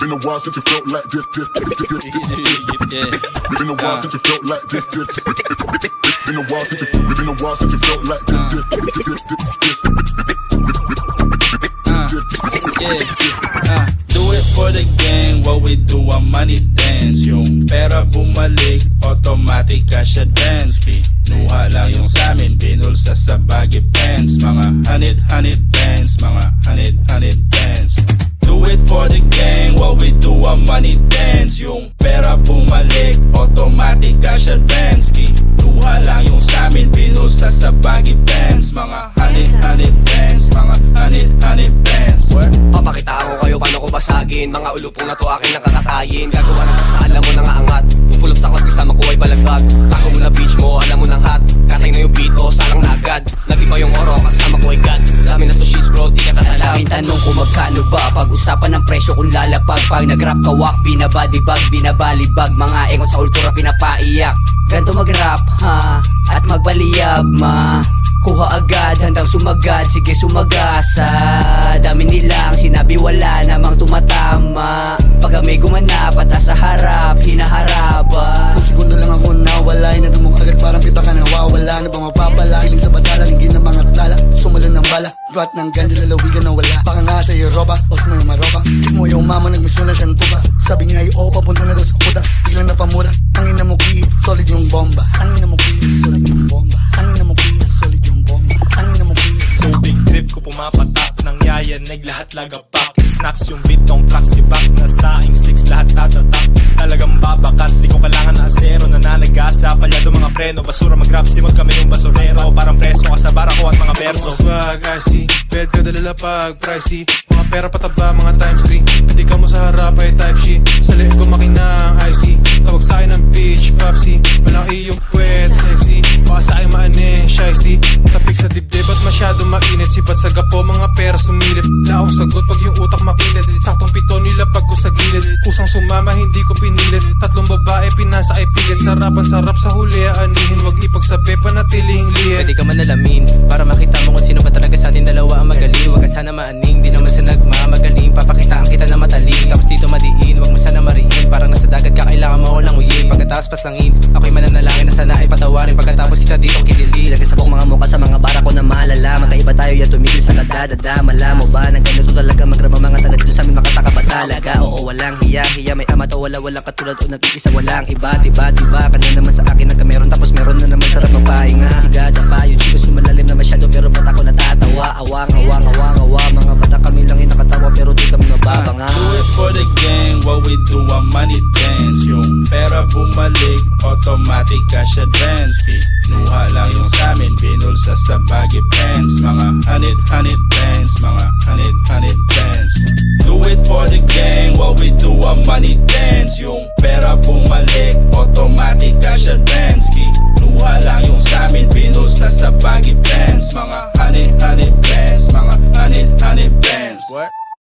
been a while since you felt like this. Been a while since you felt like this. Been a while since you felt like this. Do it for the gang, what we do ang money dance. Yung pera bumalik, automatic cash advance. Kinuha lang yung samin, pinulsa sa baggy pants. Mga honey bands, mga honey bands. Do it for the gang, what we do ang money dance. Yung pera bumalik, automatic cash advance. Kinuha lang yung samin, pinulsa sa baggy pants. Mga honey bands, mga honey bands. Papakita ako kayo paano ko basagin. Mga ulupong na to aking nakakatayin. Gagawa ng sa alam mo nang aangat. Pupulop sa klas kasama ko ay balagbag. Tako mo na beach mo, alam mo nang hot. Katay na yung beat o salang na agad. Lagi pa yung oro, kasama ko ay God. Dami na to shits bro, di ka tatala. Aking tanong kung magkano ba pag-usapan ng presyo kung lalapag. Pag nag-rap kawak, binabadibag, binabalibag. Mga engot sa ultura pinapaiyak. Ganto mag-rap ha, at magbaliyab ma. Kuha agad, handang sumagad, sige sumagasa. Dami nilang sinabi wala namang tumatama. Pag may gumanap at sa harap, hinaharaba. Kung segundo lang ako nawala, inadumong agad parang pita ka nawawala. Na ba mapapala, hiling sa badala, linggin ng mga tala. Sumalon ng bala, buhat ng ganda, lalawigan na wala. Baka nga sa Europa, os mo yung maropa. Chick mo yung mama, nagmiso na siyang tuba. Sabi niya ay oo, papunta na daw sa kuta. Biglang napamura, tangin na mo ki, solid yung bomba. Tangin na mo ki, solid yung bomba. Tangin na mo ki, solid yung bomba. Tangin na mo ki, So big trip ko pumapatak ng yayanig lahat lagapak. Snacks yung beat ng tracks, ibak na saing 6 lahat tatatak. Talagang babakat, di ko kailangan na asero. Nananagasa, palyado mga preno. Basura mag-rap, simod kami yung basurero. Parang preso ka sa barako at mga verso. Swag, icy, bed ka dalalapag, pricey. Mga pera pataba, mga times 3. Pati ka mo sa harap ay type C. Sa leeg ko makina ang IC. Tawag sa'kin ng bitch, popsy. Malaki yung puwet, sexy. Baka sa'kin maaning, shiesty. Tapik sa dibdib at masyado mainit. Sipat sa gapo, mga pera sumilip. Laong sagot pag yung utak makilid. Saktong pito nilapag ko sa gilid. Kusang sumama, hindi ko pinilit. Tatlong babae, pinasa ay pilit. Sarapan, sarap sa huli, aanihin. Wag ipagsabi, panatilihing lihit. Pwede ka man alamin, para makita mo kung sino ba talaga sa atin dalawa ang magaling. Wag ka sana maaning, di naman sa nagmamagaling. Papakitaan kita na mataling, tapos dito madiin. Wag mo sana mariin, parang nasa dagat ka, kailangan mo lang uyin. Pagkatapos paslangin, ako'y mananalangin na sana ay patawarin. Pagkatapos kita ditong kidili. Nagsasabok mga mukha sa mga bara ko na malala. Magkaiba tayo yan tumigil sa kadadada. Mala mo ba ng ganito talaga magrama mga taga dito sa amin makataka ba talaga? Oo walang hiya, may amat o walang katulad o nag-iisa walang iba. Diba, kanya naman sa akin nagkameron tapos meron na naman sarap magpahinga. Higada pa yung chicos sumalalim na masyado pero ba't ako natatawa? Awang, mga bata kami lang yung nakatawa pero di kami mababanga. Do it for the gang, what we do ang money dance. Yung pera bumalik, automatic cash advance. Kinuha lang yung samin, pinulsa sa baggy pants. Mga honey bands, mga honey bands. Do it for the gang, what we do ang money dance. Yung pera bumalik, automatic cash advance. Kinuha lang yung samin, pinulsa sa baggy pants. Mga honey bands, mga honey bands.